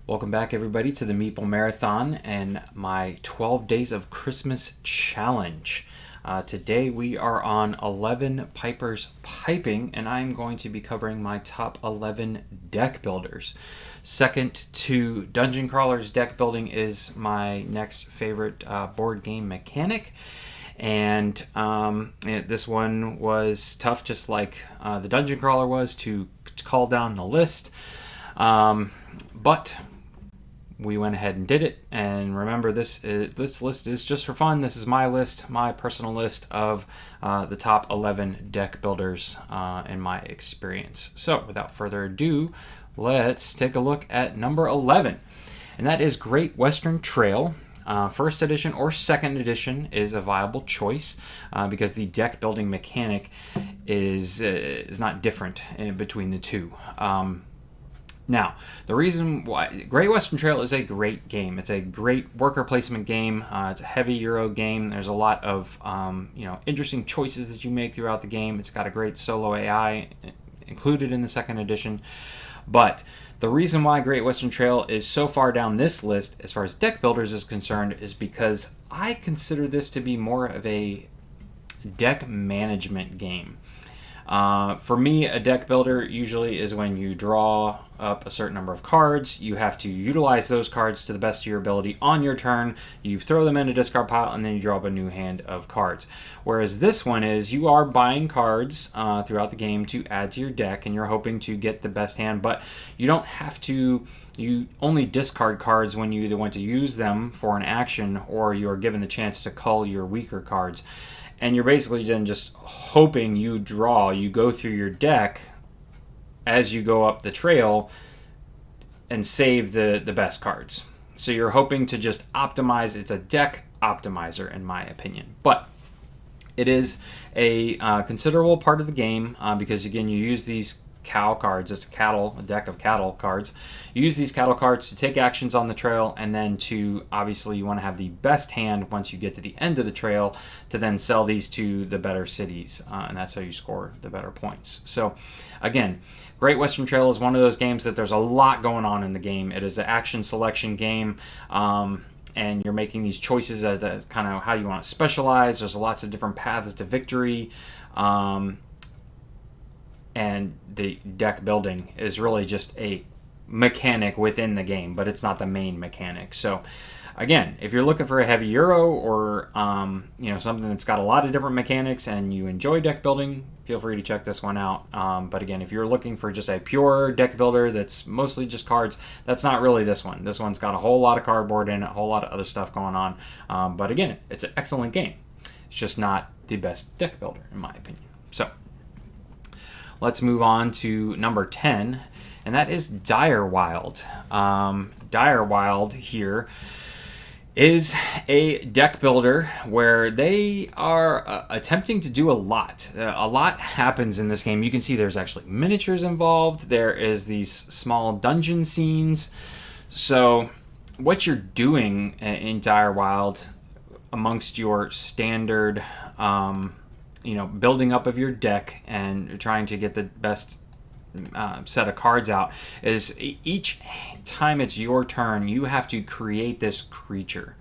Welcome back, everybody, to the Meeple Marathon and my 12 Days of Christmas Challenge. Today we are on 11 Pipers Piping, and I'm going to be covering my top 11 deck builders. Second to Dungeon Crawlers, deck building is my next favorite board game mechanic. And this one was tough, just like the Dungeon Crawler was, to call down the list. But we went ahead and did it. And remember, this list is just for fun. This is my list, my personal list of the top 11 deck builders in my experience. So without further ado, let's take a look at number 11. And that is Great Western Trail. First edition or second edition is a viable choice because the deck building mechanic is not different between the two. Now, the reason why Great Western Trail is a great game. It's a great worker placement game. It's a heavy Euro game. There's a lot of interesting choices that you make throughout the game. It's got a great solo AI included in the second edition. But the reason why Great Western Trail is so far down this list as far as deck builders is concerned is because I consider this to be more of a deck management game. For me, a deck builder usually is when you draw up a certain number of cards. You have to utilize those cards to the best of your ability on your turn. You throw them in a discard pile, and then you draw up a new hand of cards. Whereas this one is you are buying cards throughout the game to add to your deck, and you're hoping to get the best hand, but you don't have to. You only discard cards when you either want to use them for an action or you are given the chance to cull your weaker cards. And you're basically then just hoping you go through your deck as you go up the trail and save the best cards. So you're hoping to just optimize. It's a deck optimizer, in my opinion. But it is a considerable part of the game because, again, you use these cow cards. It's a deck of cattle cards. You use these cattle cards to take actions on the trail, and then to, obviously, you want to have the best hand once you get to the end of the trail to then sell these to the better cities, and that's how you score the better points. So, again, Great Western Trail is one of those games that there's a lot going on in the game. It is an action selection game, and you're making these choices as to kind of how you want to specialize. There's lots of different paths to victory. And the deck building is really just a mechanic within the game, but it's not the main mechanic. So, again, if you're looking for a heavy Euro or something that's got a lot of different mechanics and you enjoy deck building, feel free to check this one out. But again, if you're looking for just a pure deck builder that's mostly just cards, that's not really this one. This one's got a whole lot of cardboard in it, a whole lot of other stuff going on. But again, it's an excellent game. It's just not the best deck builder, in my opinion. So, let's move on to number 10, and that is Dire Wild. Dire Wild here is a deck builder where they are attempting to do a lot. A lot happens in this game. You can see there's actually miniatures involved. There is these small dungeon scenes. So what you're doing in Dire Wild amongst your standard building up of your deck and trying to get the best set of cards out is each time it's your turn, you have to create this creature.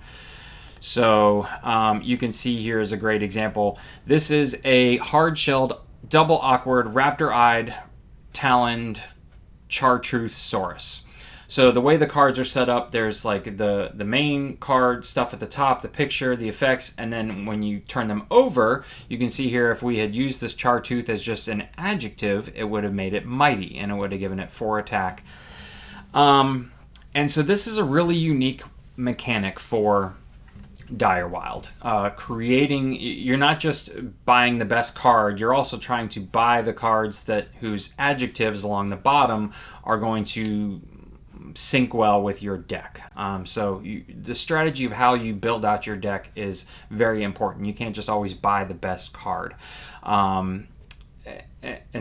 So you can see here is a great example. This is a hard-shelled, double awkward, raptor-eyed, taloned chartreuse saurus. So the way the cards are set up, there's like the main card stuff at the top, the picture, the effects, and then when you turn them over, you can see here if we had used this Chartooth as just an adjective, it would have made it mighty, and it would have given it 4 attack. And so this is a really unique mechanic for Dire Wild. You're not just buying the best card, you're also trying to buy the cards whose adjectives along the bottom are going to sync well with your deck. So the strategy of how you build out your deck is very important. You can't just always buy the best card. And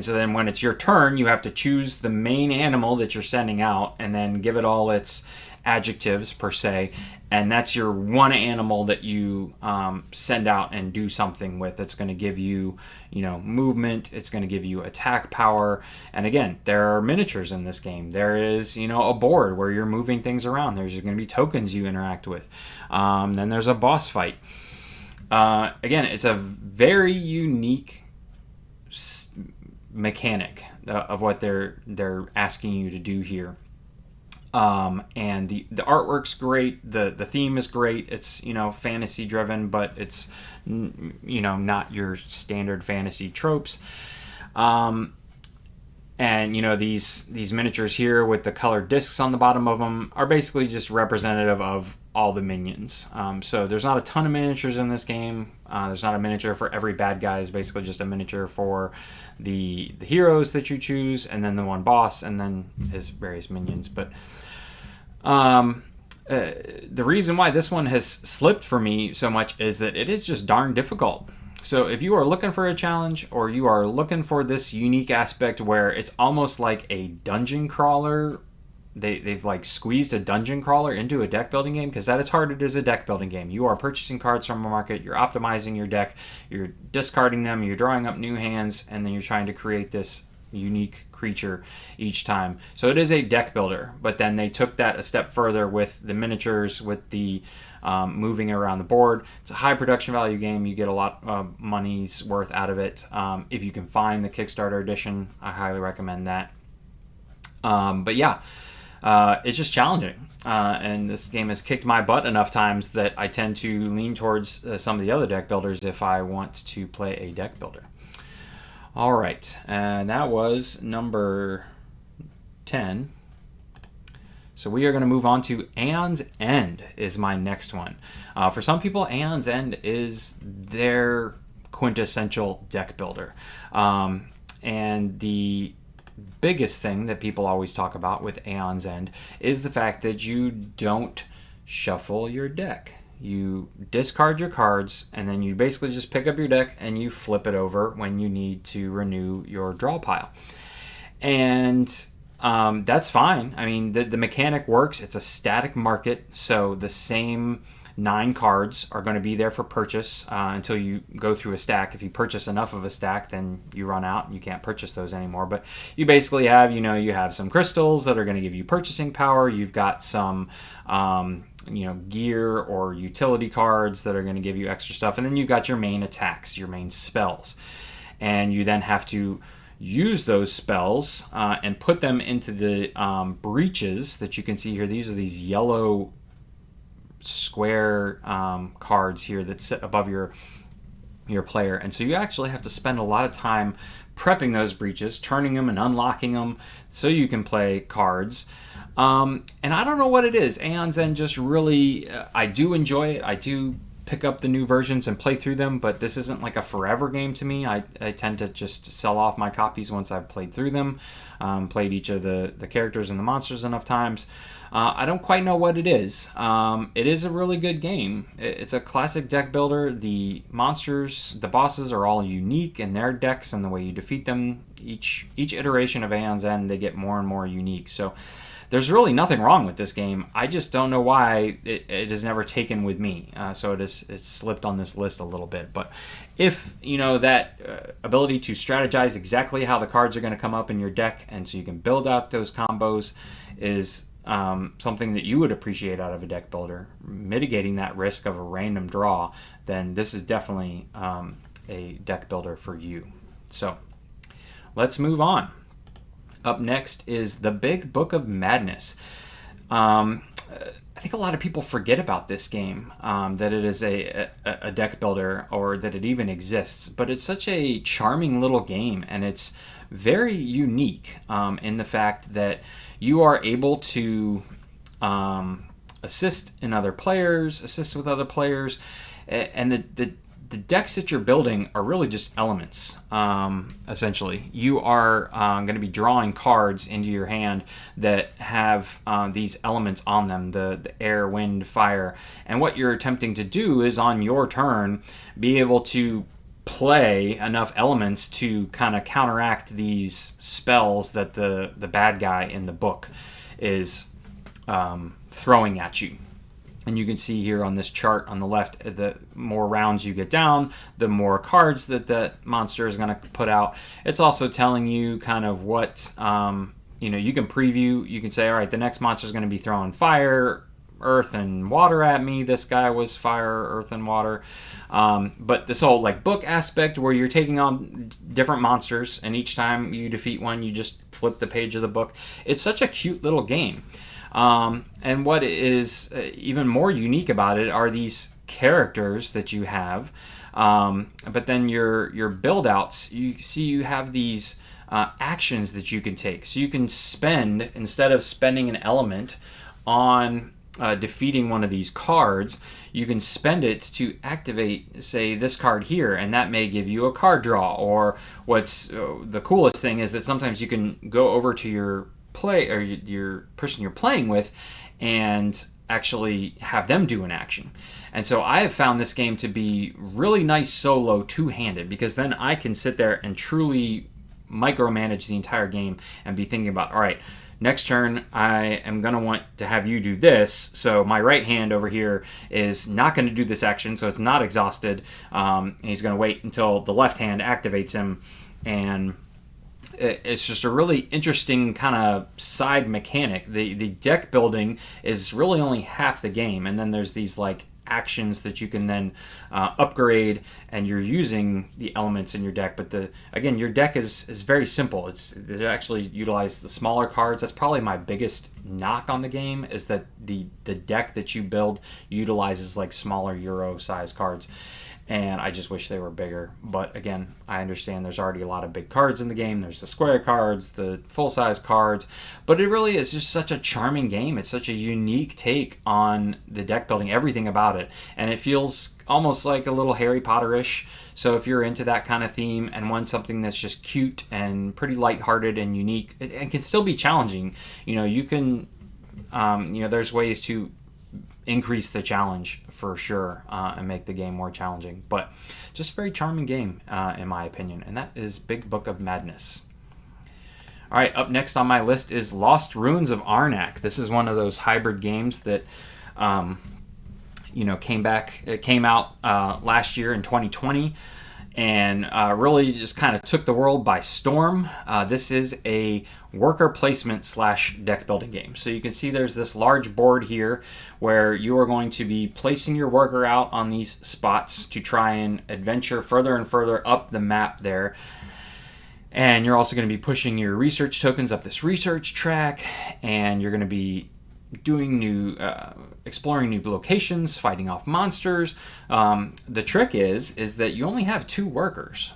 so then when it's your turn, you have to choose the main animal that you're sending out and then give it all its adjectives per se, and that's your one animal that you send out and do something with. It's going to give you, movement. It's going to give you attack power. And again, there are miniatures in this game. There is, a board where you're moving things around. There's going to be tokens you interact with. Then there's a boss fight. Again, it's a very unique mechanic of what they're asking you to do here. And the artwork's great. The theme is great. It's fantasy driven, but it's not your standard fantasy tropes. And these miniatures here with the colored discs on the bottom of them are basically just representative of all the minions. So there's not a ton of miniatures in this game. There's not a miniature for every bad guy. It's basically just a miniature for the heroes that you choose, and then the one boss, and then his various minions. But the reason why this one has slipped for me so much is that it is just darn difficult. So if you are looking for a challenge, or you are looking for this unique aspect where it's almost like a dungeon crawler, they've like squeezed a dungeon crawler into a deck building game, because that is hard. It is a deck building game. You are purchasing cards from a market, you're optimizing your deck, you're discarding them, you're drawing up new hands, and then you're trying to create this unique creature each time. So it is a deck builder, but then they took that a step further with the miniatures, with the moving around the board. It's a high production value game. You get a lot of money's worth out of it. If you can find the Kickstarter edition, I highly recommend that. But yeah, it's just challenging. And this game has kicked my butt enough times that I tend to lean towards some of the other deck builders if I want to play a deck builder. All right, and that was number 10. So we are going to move on to Aeon's End is my next one. For some people, Aeon's End is their quintessential deck builder. And the biggest thing that people always talk about with Aeon's End is the fact that you don't shuffle your deck. You discard your cards, and then you basically just pick up your deck and you flip it over when you need to renew your draw pile. And that's fine. I mean, the mechanic works. It's a static market, so the same 9 cards are going to be there for purchase until you go through a stack. If you purchase enough of a stack, then you run out and you can't purchase those anymore. But you basically have, you have some crystals that are going to give you purchasing power. You've got some gear or utility cards that are going to give you extra stuff, and then you've got your main attacks, your main spells, and you then have to use those spells and put them into the breaches that you can see here. These are these yellow square cards here that sit above your player, and so you actually have to spend a lot of time prepping those breaches, turning them and unlocking them so you can play cards. And I don't know what it is. Aeon's End just really, I do enjoy it. I do pick up the new versions and play through them, but this isn't like a forever game to me. I tend to just sell off my copies once I've played through them, played each of the characters and the monsters enough times. I don't quite know what it is. It is a really good game. It's a classic deck builder. The monsters, the bosses are all unique in their decks and the way you defeat them. Each iteration of Aeon's End, they get more and more unique. So there's really nothing wrong with this game. I just don't know why it has never taken with me. So it's slipped on this list a little bit. But if that ability to strategize exactly how the cards are going to come up in your deck, and so you can build out those combos, is something that you would appreciate out of a deck builder, mitigating that risk of a random draw, then this is definitely a deck builder for you. So let's move on. Up next is The Big Book of Madness. I think a lot of people forget about this game, that it is a deck builder, or that it even exists, but it's such a charming little game, and it's very unique in the fact that you are able to assist with other players, and the decks that you're building are really just elements, essentially. You are going to be drawing cards into your hand that have these elements on them, the air, wind, fire. And what you're attempting to do is, on your turn, be able to play enough elements to kind of counteract these spells that the bad guy in the book is throwing at you. And you can see here on this chart on the left, the more rounds you get down, the more cards that the monster is going to put out. It's also telling you kind of what, you can preview. You can say, all right, the next monster is going to be throwing fire, earth, and water at me. This guy was fire, earth, and water. But this whole like book aspect where you're taking on different monsters, and each time you defeat one, you just flip the page of the book. It's such a cute little game. And what is even more unique about it are these characters that you have. But then your build outs, you have these actions that you can take. So you can spend, instead of spending an element on defeating one of these cards, you can spend it to activate, say, this card here, and that may give you a card draw. Or what's the coolest thing is that sometimes you can go over to your your person you're playing with and actually have them do an action. And so I have found this game to be really nice solo two-handed, because then I can sit there and truly micromanage the entire game and be thinking about, all right, next turn I am going to want to have you do this, so my right hand over here is not going to do this action, so it's not exhausted. He's going to wait until the left hand activates him, and it's just a really interesting kind of side mechanic. The deck building is really only half the game, and then there's these like actions that you can then upgrade, and you're using the elements in your deck. But again, your deck is very simple. They actually utilize the smaller cards. That's probably my biggest knock on the game, is that the deck that you build utilizes like smaller Euro size cards. And I just wish they were bigger. But again, I understand there's already a lot of big cards in the game. There's the square cards, the full-size cards. But it really is just such a charming game. It's such a unique take on the deck building, everything about it. And it feels almost like a little Harry Potter-ish. So if you're into that kind of theme and want something that's just cute and pretty lighthearted and unique, it can still be challenging. You can, there's ways to increase the challenge for sure, and make the game more challenging, but just a very charming game in my opinion. And that is Big Book of Madness. All right, up next on my list is Lost Ruins of Arnak. This is one of those hybrid games that came out last year in 2020, and really just kind of took the world by storm. This is a worker placement / deck building game. So you can see there's this large board here where you are going to be placing your worker out on these spots to try and adventure further and further up the map there. And you're also going to be pushing your research tokens up this research track, and you're going to be doing exploring new locations, fighting off monsters. The trick is that you only have 2 workers.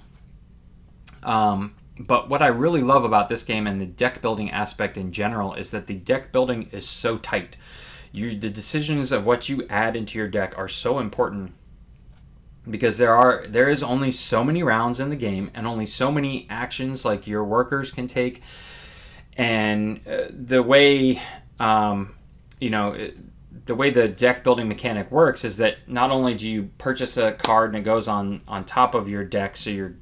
But what I really love about this game and the deck building aspect in general is that the deck building is so tight. The decisions of what you add into your deck are so important, because there is only so many rounds in the game and only so many actions like your workers can take. And the way the way the deck building mechanic works is that not only do you purchase a card and it goes on top of your deck, so you're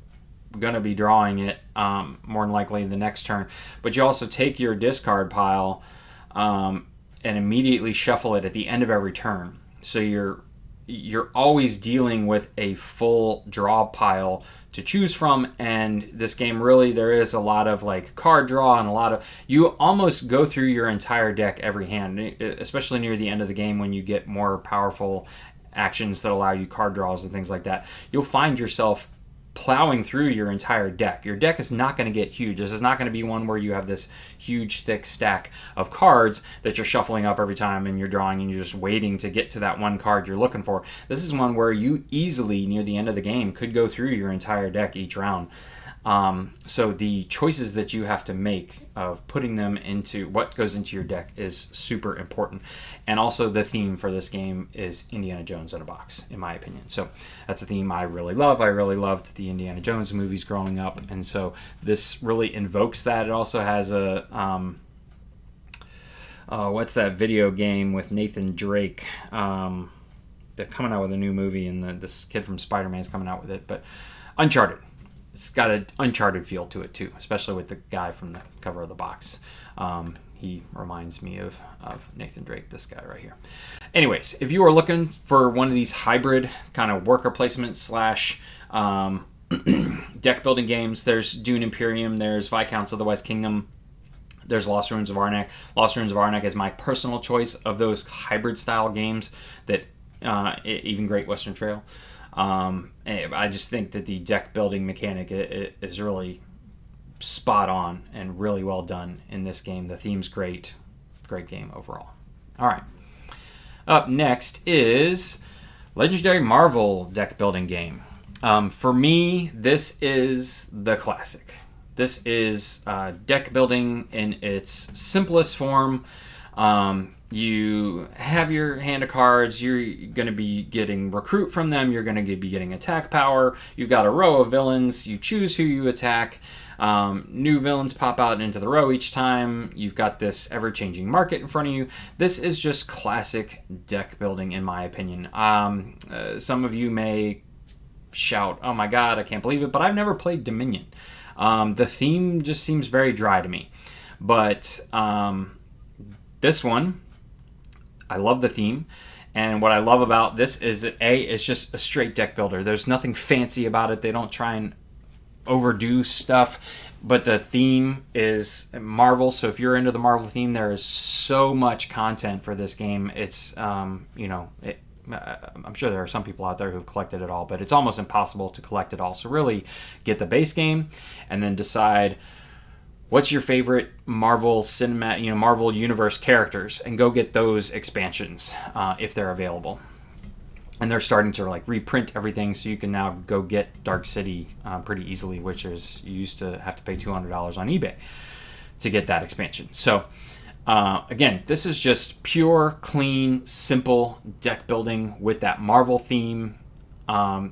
going to be drawing it more than likely the next turn, but you also take your discard pile and immediately shuffle it at the end of every turn. So you're always dealing with a full draw pile to choose from. And this game, really, there is a lot of like card draw, and you almost go through your entire deck every hand, especially near the end of the game when you get more powerful actions that allow you card draws and things like that. You'll find yourself plowing through your entire deck. Your deck is not going to get huge. This is not going to be one where you have this huge, thick stack of cards that you're shuffling up every time and you're drawing and you're just waiting to get to that one card you're looking for. This is one where you easily, near the end of the game, could go through your entire deck each round. So the choices that you have to make of putting them into what goes into your deck is super important. And also the theme for this game is Indiana Jones in a box, in my opinion. So that's a theme I really love. I really loved the Indiana Jones movies growing up, and so this really invokes that. It also has a what's that video game with Nathan Drake? They're coming out with a new movie, and this kid from Spider-Man is coming out with it, but Uncharted. It's got an Uncharted feel to it too, especially with the guy from the cover of the box. He reminds me of Nathan Drake, this guy right here. Anyways, if you are looking for one of these hybrid kind of worker placement slash deck building games, there's Dune Imperium, there's Viscounts of the West Kingdom, there's Lost Ruins of Arnak. Lost Ruins of Arnak is my personal choice of those hybrid style games that even Great Western Trail. I just think that the deck building mechanic is really spot on and really well done in this game. The theme's great. Great game overall. All right. Up next is Legendary Marvel deck building game. For me, this is the classic. This is deck building in its simplest form. You have your hand of cards. You're going to be getting recruit from them. You're going to be getting attack power. You've got a row of villains. You choose who you attack. New villains pop out into the row each time. You've got this ever-changing market in front of you. This is just classic deck building, in my opinion. Some of you may shout, "Oh my God, I can't believe it!" But I've never played Dominion. The theme just seems very dry to me. But this one, I love the theme. And what I love about this is that it's just a straight deck builder. There's nothing fancy about it. They don't try and overdo stuff, but the theme is Marvel. So if you're into the Marvel theme, there is so much content for this game. It's I'm sure there are some people out there who've collected it all, but it's almost impossible to collect it all. So really get the base game and then decide what's your favorite Marvel cinematic, Marvel Universe characters, and go get those expansions if they're available. And they're starting to reprint everything, so you can now go get Dark City pretty easily, which is you used to have to pay $200 on eBay to get that expansion. So again, this is just pure, clean, simple deck building with that Marvel theme.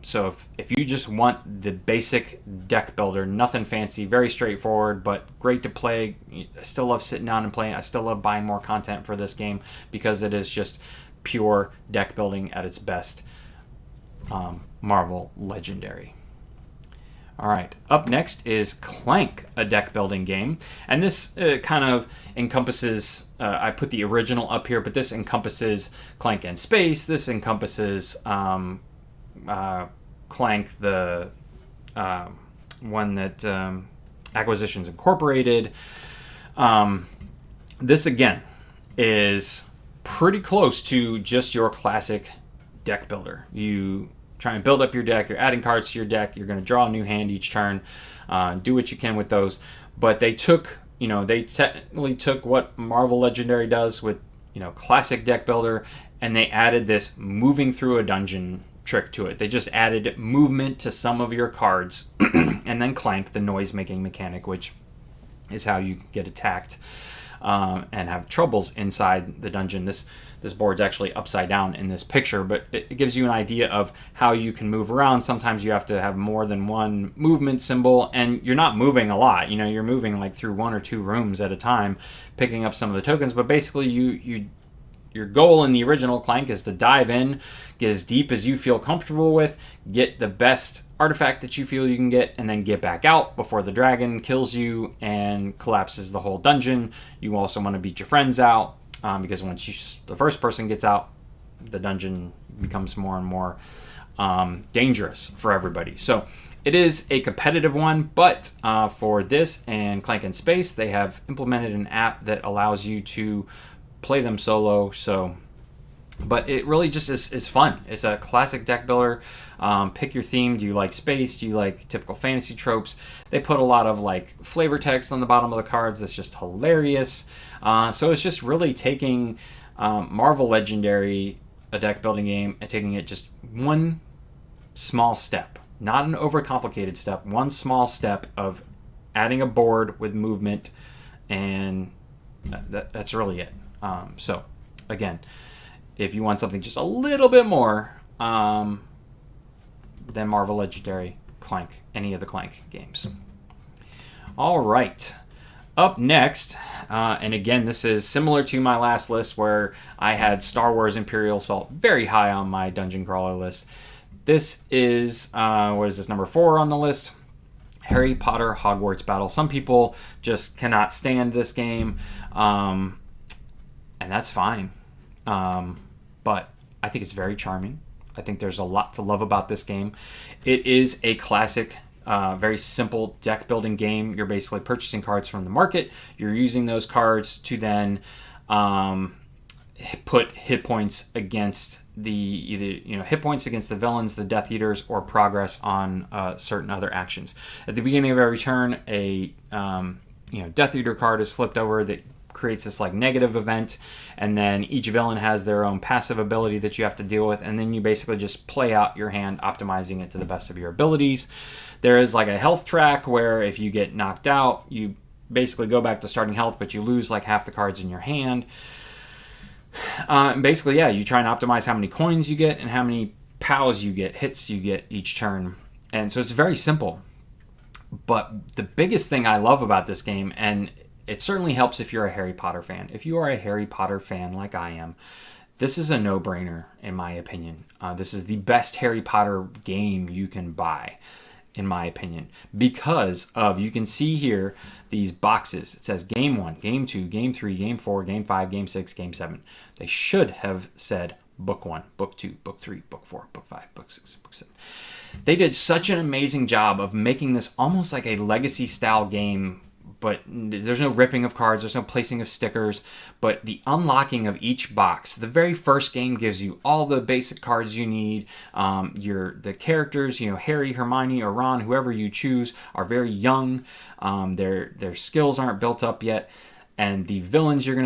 So if you just want the basic deck builder, nothing fancy, very straightforward, but great to play. I still love sitting down and playing. I still love buying more content for this game because it is just pure deck building at its best. Marvel Legendary. All right, up next is Clank, a deck building game. And this kind of encompasses, I put the original up here, but this encompasses Clank in Space. This encompasses Clank, the one that Acquisitions Incorporated. This, again, is pretty close to just your classic deck builder. You try and build up your deck. You're adding cards to your deck. You're going to draw a new hand each turn. Do what you can with those. But they took, they technically took what Marvel Legendary does with, classic deck builder, and they added this moving through a dungeon trick to it. They just added movement to some of your cards, and then Clank, the noise-making mechanic, which is how you get attacked and have troubles inside the dungeon. This board's actually upside down in this picture, but it gives you an idea of how you can move around. Sometimes you have to have more than one movement symbol, and you're not moving a lot. You're moving through one or two rooms at a time, picking up some of the tokens. But basically, your goal in the original Clank is to dive in, get as deep as you feel comfortable with, get the best artifact that you feel you can get, and then get back out before the dragon kills you and collapses the whole dungeon. You also want to beat your friends out. Because once the first person gets out, the dungeon becomes more and more dangerous for everybody. So it is a competitive one, but for this and Clank in Space, they have implemented an app that allows you to play them solo. But it really just is fun. It's a classic deck builder. Pick your theme. Do you like space? Do you like typical fantasy tropes? They put a lot of flavor text on the bottom of the cards that's just hilarious. So it's just really taking Marvel Legendary, a deck building game, and taking it just one small step. Not an overcomplicated step. One small step of adding a board with movement, and that's really it. So again, if you want something just a little bit more than Marvel Legendary, Clank, any of the Clank games. All right. Up next, and again, this is similar to my last list where I had Star Wars Imperial Assault very high on my dungeon crawler list. This is, number 4 on the list. Harry Potter Hogwarts Battle. Some people just cannot stand this game, and that's fine. But I think it's very charming. I think there's a lot to love about this game. It is a classic, very simple deck building game. You're basically purchasing cards from the market. You're using those cards to then put hit points against hit points against the villains, the Death Eaters, or progress on certain other actions. At the beginning of every turn, a Death Eater card is flipped over that creates this like negative event, and then each villain has their own passive ability that you have to deal with, and then you basically just play out your hand, optimizing it to the best of your abilities. There is like a health track where if you get knocked out, you basically go back to starting health, but you lose like half the cards in your hand. Basically, yeah, you try and optimize how many coins you get and how many POWs you get, hits you get each turn. And so it's very simple. But the biggest thing I love about this game, and it certainly helps if you're a Harry Potter fan. If you are a Harry Potter fan like I am, this is a no-brainer, in my opinion. This is the best Harry Potter game you can buy, in my opinion, because of, you can see here, these boxes. It says Game 1, Game 2, Game 3, Game 4, Game 5, Game 6, Game 7. They should have said Book 1, Book 2, Book 3, Book 4, Book 5, Book 6, Book 7. They did such an amazing job of making this almost like a legacy-style game, but there's no ripping of cards, there's no placing of stickers, but the unlocking of each box. The very first game gives you all the basic cards you need. The characters, Harry, Hermione, or Ron, whoever you choose, are very young. Their skills aren't built up yet. And the villains you're not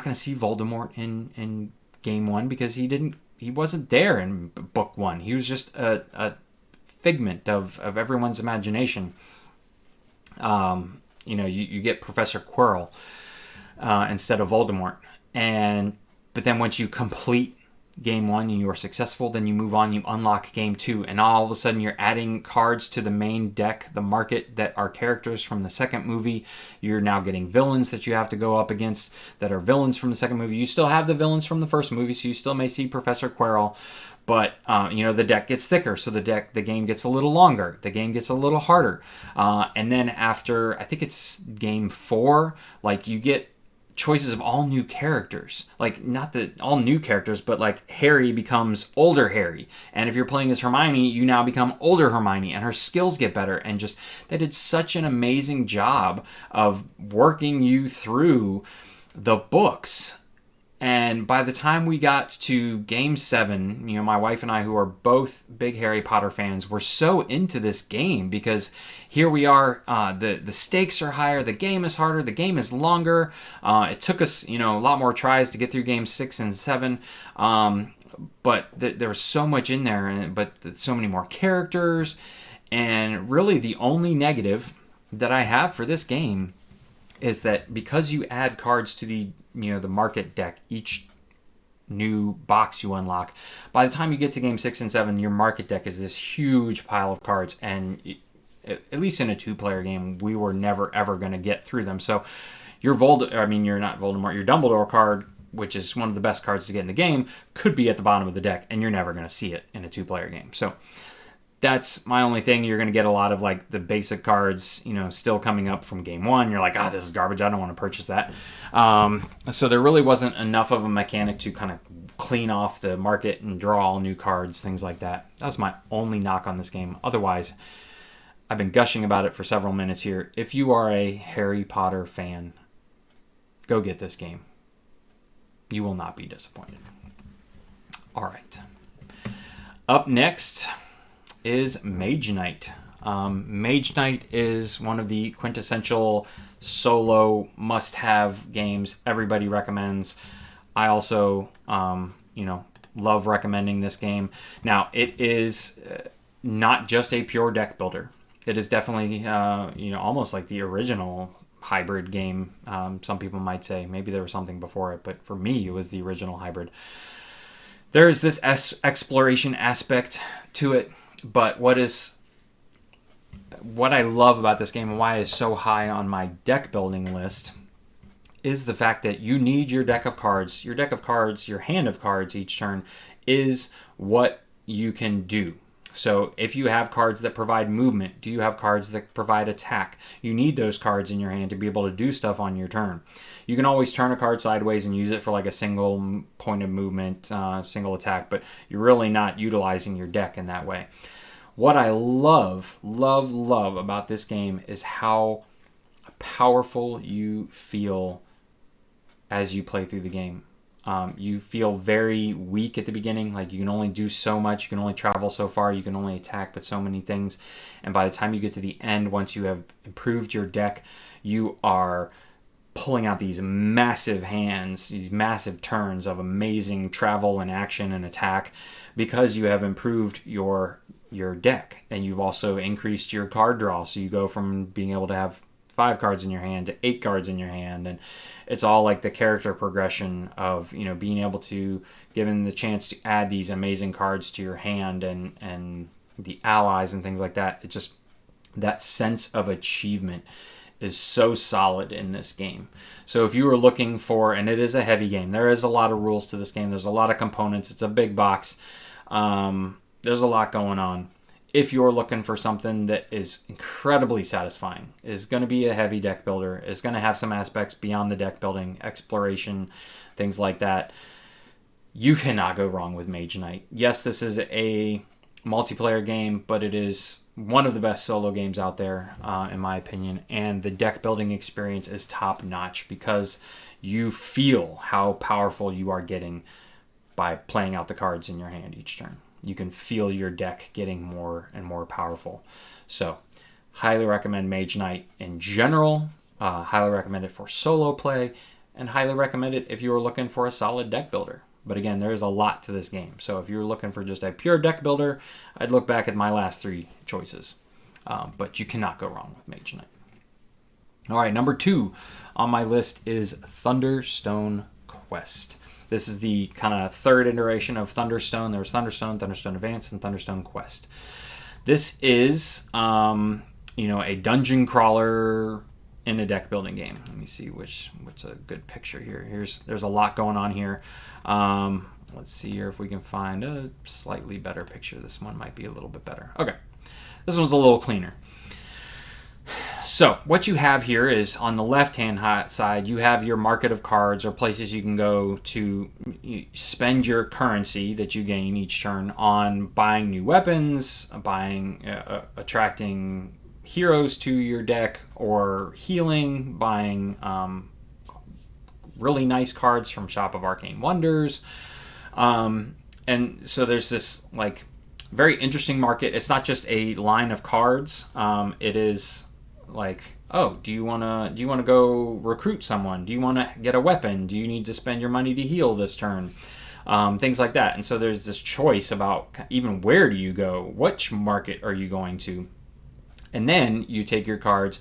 going to see Voldemort in Game 1 because he wasn't there in Book 1. He was just a figment of everyone's imagination. You get Professor Quirrell instead of Voldemort. But then once you complete Game 1 and you are successful, then you move on, you unlock Game 2, and all of a sudden you're adding cards to the main deck, the market, that are characters from the second movie. You're now getting villains that you have to go up against that are villains from the second movie. You still have the villains from the first movie, so you still may see Professor Quirrell. But, the deck gets thicker, so the game gets a little longer. The game gets a little harder. And then after, I think it's Game 4, you get choices of all new characters. Not the all new characters, but Harry becomes older Harry. And if you're playing as Hermione, you now become older Hermione, and her skills get better. And just, they did such an amazing job of working you through the books. And by the time we got to Game 7, my wife and I, who are both big Harry Potter fans, were so into this game because here we are, the stakes are higher, the game is harder, the game is longer. It took us, a lot more tries to get through Game 6 and 7, but there was so much in there, but so many more characters. And really the only negative that I have for this game is that because you add cards to the market deck, each new box you unlock, by the time you get to Game 6 and 7, your market deck is this huge pile of cards, and at least in a two-player game, we were never ever going to get through them. So you're not Voldemort, your Dumbledore card, which is one of the best cards to get in the game, could be at the bottom of the deck, and you're never going to see it in a two-player game. So that's my only thing. You're going to get a lot of the basic cards, still coming up from Game 1. You're like, this is garbage. I don't want to purchase that. So there really wasn't enough of a mechanic to kind of clean off the market and draw all new cards, things like that. That was my only knock on this game. Otherwise, I've been gushing about it for several minutes here. If you are a Harry Potter fan, go get this game. You will not be disappointed. All right. Up next is Mage Knight. Mage Knight is one of the quintessential solo must-have games everybody recommends. I also, love recommending this game. Now, it is not just a pure deck builder. It is definitely, almost like the original hybrid game. Some people might say maybe there was something before it, but for me, it was the original hybrid. There is this exploration aspect to it. But what I love about this game and why it's so high on my deck building list is the fact that you need your deck of cards. Your deck of cards, your hand of cards each turn is what you can do. So if you have cards that provide movement, do you have cards that provide attack? You need those cards in your hand to be able to do stuff on your turn. You can always turn a card sideways and use it for like a single point of movement, single attack, but you're really not utilizing your deck in that way. What I love about this game is how powerful you feel as you play through the game. You feel very weak at the beginning, like you can only do so much, you can only travel so far, you can only attack but so many things. And by the time you get to the end, once you have improved your deck, you are pulling out these massive hands, these massive turns of amazing travel and action and attack, because you have improved your deck, and you've also increased your card draw. So you go from being able to have 5 cards in your hand to 8 cards in your hand, and it's all like the character progression of, you know, being able to, given the chance to add these amazing cards to your hand and the allies and things like that. It just, that sense of achievement is so solid in this game. So if you were looking for, and it is a heavy game, there is a lot of rules to this game, there's a lot of components, it's a big box, there's a lot going on. If you're looking for something that is incredibly satisfying, is going to be a heavy deck builder, is going to have some aspects beyond the deck building, exploration, things like that, you cannot go wrong with Mage Knight. Yes, this is a multiplayer game, but it is one of the best solo games out there, in my opinion, and the deck building experience is top notch because you feel how powerful you are getting by playing out the cards in your hand each turn. You can feel your deck getting more and more powerful. So, highly recommend Mage Knight in general. Highly recommend it for solo play, and highly recommend it if you are looking for a solid deck builder. But again, there is a lot to this game. So if you're looking for just a pure deck builder, I'd look back at my last 3 choices. But you cannot go wrong with Mage Knight. All right, number 2 on my list is Thunderstone Quest. This is the kind of third iteration of Thunderstone. There was Thunderstone, Thunderstone Advance, and Thunderstone Quest. This is, a dungeon crawler in a deck building game. Let me see what's a good picture here. There's a lot going on here. Let's see here if we can find a slightly better picture. This one might be a little bit better. Okay, this one's a little cleaner. So what you have here is on the left-hand side, you have your market of cards or places you can go to spend your currency that you gain each turn on buying new weapons, buying, attracting heroes to your deck, or healing, buying really nice cards from Shop of Arcane Wonders. And so there's this like very interesting market. It's not just a line of cards. It is like, oh, do you want to go recruit someone? Do you want to get a weapon? Do you need to spend your money to heal this turn? Things like that. And so there's this choice about even where do you go? Which market are you going to? And then you take your cards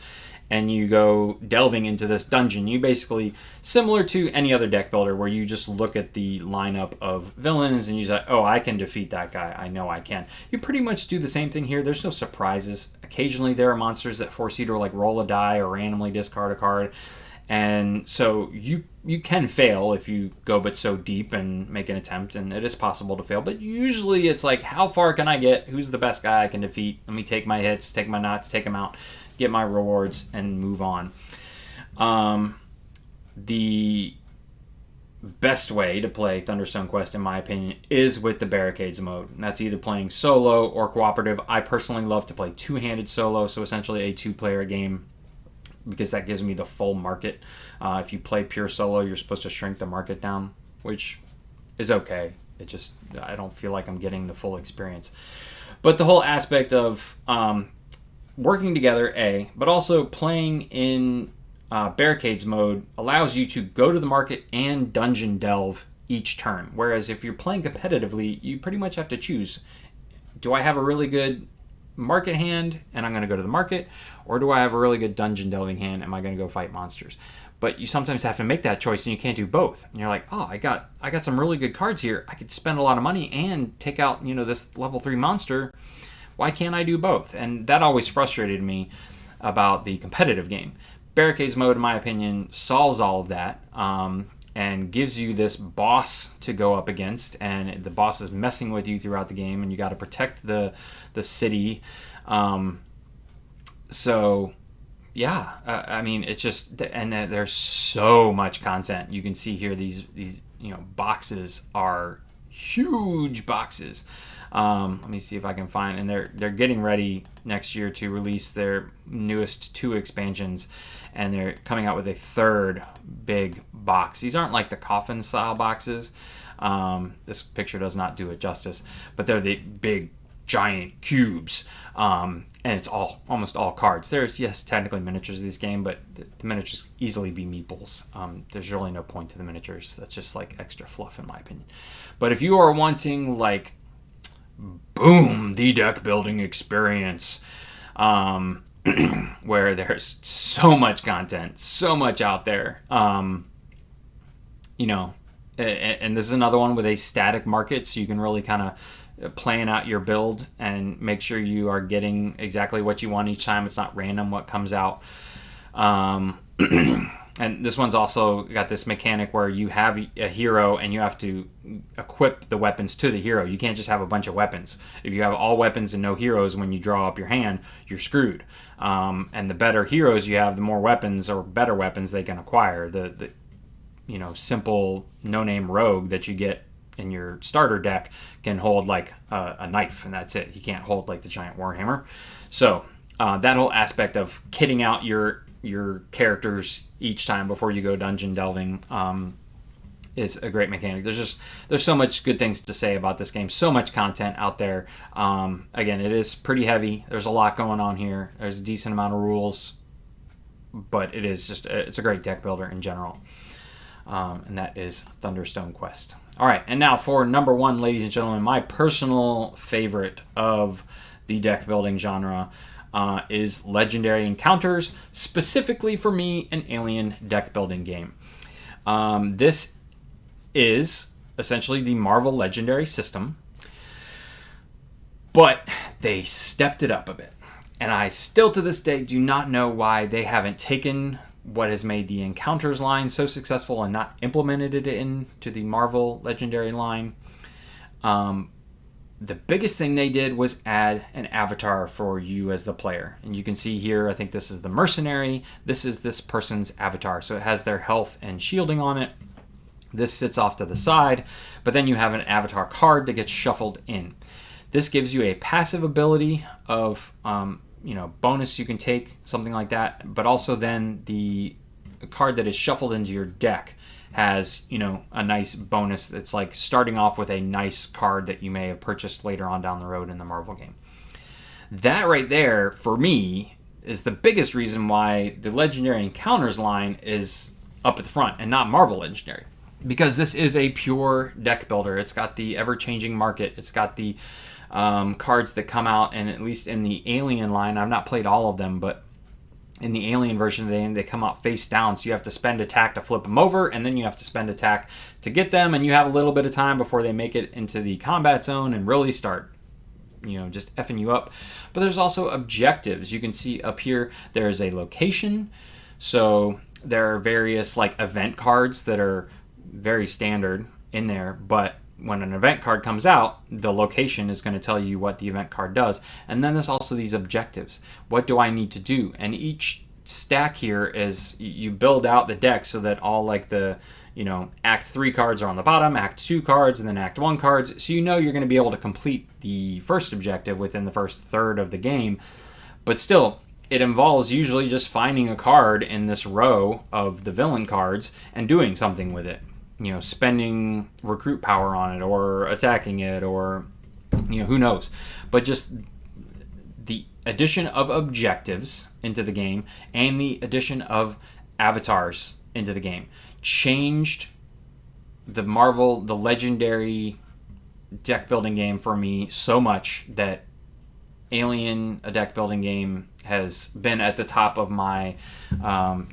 and you go delving into this dungeon. You basically, similar to any other deck builder where you just look at the lineup of villains and you say, oh, I can defeat that guy. I know I can. You pretty much do the same thing here. There's no surprises. Occasionally there are monsters that force you to like roll a die or randomly discard a card. And so you can fail if you go but so deep and make an attempt, and it is possible to fail. But usually it's like, how far can I get? Who's the best guy I can defeat? Let me take my hits, take my knots, take them out, get my rewards, and move on. The best way to play Thunderstone Quest, in my opinion, is with the Barricades mode. And that's either playing solo or cooperative. I personally love to play two-handed solo, so essentially a two-player game, because that gives me the full market. If you play pure solo, you're supposed to shrink the market down, which is okay. It just, I don't feel like I'm getting the full experience. But the whole aspect of working together, but also playing in Barricades mode allows you to go to the market and dungeon delve each turn. Whereas if you're playing competitively, you pretty much have to choose. Do I have a really good market hand and I'm going to go to the market, or do I have a really good dungeon delving hand? Am I going to go fight monsters? But you sometimes have to make that choice, and you can't do both. And you're like, oh, I got some really good cards here. I could spend a lot of money and take out, this level 3 monster. Why can't I do both? And that always frustrated me about the competitive game. Barricades mode, in my opinion, solves all of that. and gives you this boss to go up against, and the boss is messing with you throughout the game, and you got to protect the city. So yeah, I mean, it's just, and there's so much content. You can see here these boxes are huge boxes. Let me see if I can find, and they're getting ready next year to release their newest 2 expansions, and they're coming out with a 3rd big box. These aren't like the coffin style boxes. This picture does not do it justice, but they're the big giant cubes, and it's almost all cards. There's, yes, technically miniatures of this game, but the miniatures easily be meeples. There's really no point to the miniatures. That's just like extra fluff in my opinion. But if you are wanting like boom, the deck building experience, where there's so much content, so much out there, and this is another one with a static market, so you can really kind of plan out your build and make sure you are getting exactly what you want each time. It's not random what comes out. And this one's also got this mechanic where you have a hero and you have to equip the weapons to the hero. You can't just have a bunch of weapons. If you have all weapons and no heroes when you draw up your hand, you're screwed. And the better heroes you have, the more weapons or better weapons they can acquire. The simple no-name rogue that you get in your starter deck can hold like a knife, and that's it. He can't hold like the giant warhammer. So that whole aspect of kitting out your characters each time before you go dungeon delving is a great mechanic. There's so much good things to say about this game. So much content out there. Again, it is pretty heavy. There's a lot going on here. There's a decent amount of rules, but it's a great deck builder in general. And that is Thunderstone Quest. All right, and now for number 1, ladies and gentlemen, my personal favorite of the deck building genre is Legendary Encounters, specifically for me, an Alien deck building game. This is essentially the Marvel Legendary system, but they stepped it up a bit. And I still to this day do not know why they haven't taken what has made the Encounters line so successful and not implemented it into the Marvel Legendary line. The biggest thing they did was add an avatar for you as the player. And you can see here, I think this is the mercenary. This is this person's avatar. So it has their health and shielding on it. This sits off to the side, but then you have an avatar card that gets shuffled in. This gives you a passive ability of bonus you can take, something like that, but also then the card that is shuffled into your deck has, a nice bonus that's like starting off with a nice card that you may have purchased later on down the road in the Marvel game. That right there, for me, is the biggest reason why the Legendary Encounters line is up at the front and not Marvel Legendary. Because this is a pure deck builder. It's got the ever-changing market. It's got the cards that come out, and at least in the Alien line, I've not played all of them, but in the Alien version of the game, they come out face down, so you have to spend attack to flip them over, and then you have to spend attack to get them, and you have a little bit of time before they make it into the combat zone and really start, just effing you up. But there's also objectives. You can see up here, there is a location, so there are various like event cards that are very standard in there, but when an event card comes out, the location is going to tell you what the event card does. And then there's also these objectives. What do I need to do? And each stack here is you build out the deck so that all like the, Act 3 cards are on the bottom, Act 2 cards, and then Act 1 cards. So you're going to be able to complete the first objective within the first third of the game. But still, it involves usually just finding a card in this row of the villain cards and doing something with it. Spending recruit power on it or attacking it or, who knows. But just the addition of objectives into the game and the addition of avatars into the game changed the Legendary deck building game for me so much that Alien, a deck building game, has been at the top of my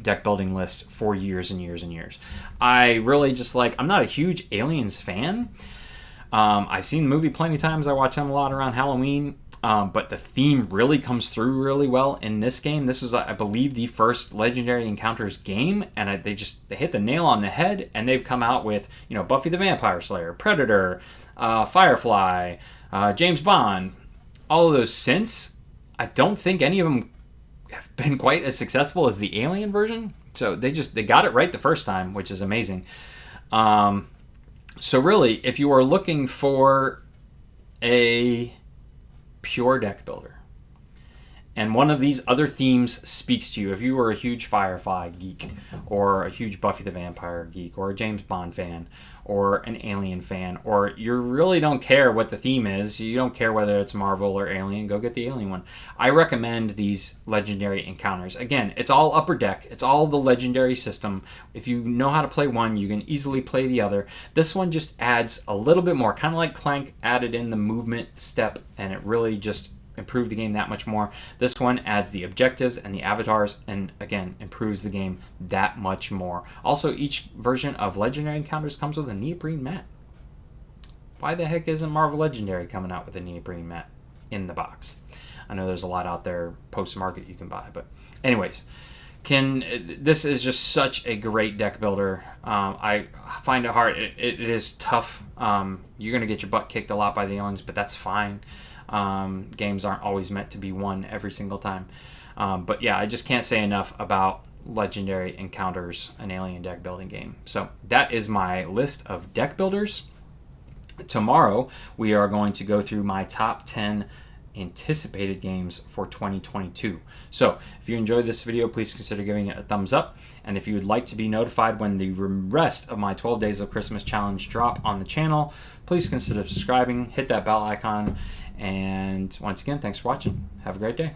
deck building list for years and years and years. I really I'm not a huge Aliens fan. I've seen the movie plenty of times. I watch them a lot around Halloween. But the theme really comes through really well in this game. This was, I believe, the first Legendary Encounters game, and they hit the nail on the head. And they've come out with, Buffy the Vampire Slayer, Predator, Firefly, James Bond, all of those since. I don't think any of them have been quite as successful as the Alien version. So they got it right the first time, which is amazing. So really, if you are looking for a pure deck builder and one of these other themes speaks to you, if you were a huge Firefly geek or a huge Buffy the Vampire geek or a James Bond fan or an Alien fan, or you really don't care what the theme is, you don't care whether it's Marvel or Alien, go get the Alien one. I recommend these Legendary Encounters. Again, it's all upper deck. It's all the Legendary system. If you know how to play one, you can easily play the other. This one just adds a little bit more, kind of like Clank added in the movement step, and it really just improve the game that much more. This one adds the objectives and the avatars, and again, improves the game that much more. Also, each version of Legendary Encounters comes with a neoprene mat. Why the heck isn't Marvel Legendary coming out with a neoprene mat in the box? I know there's a lot out there post-market you can buy, but anyways, this is just such a great deck builder. I find it hard. It is tough. You're going to get your butt kicked a lot by the aliens, but that's fine. Games aren't always meant to be won every single time. But yeah, I just can't say enough about Legendary Encounters, an alien deck building game. So that is my list of deck builders. Tomorrow, we are going to go through my top 10 anticipated games for 2022. So if you enjoyed this video, please consider giving it a thumbs up. And if you would like to be notified when the rest of my 12 Days of Christmas challenge drop on the channel, please consider subscribing, hit that bell icon. And once again, thanks for watching. Have a great day.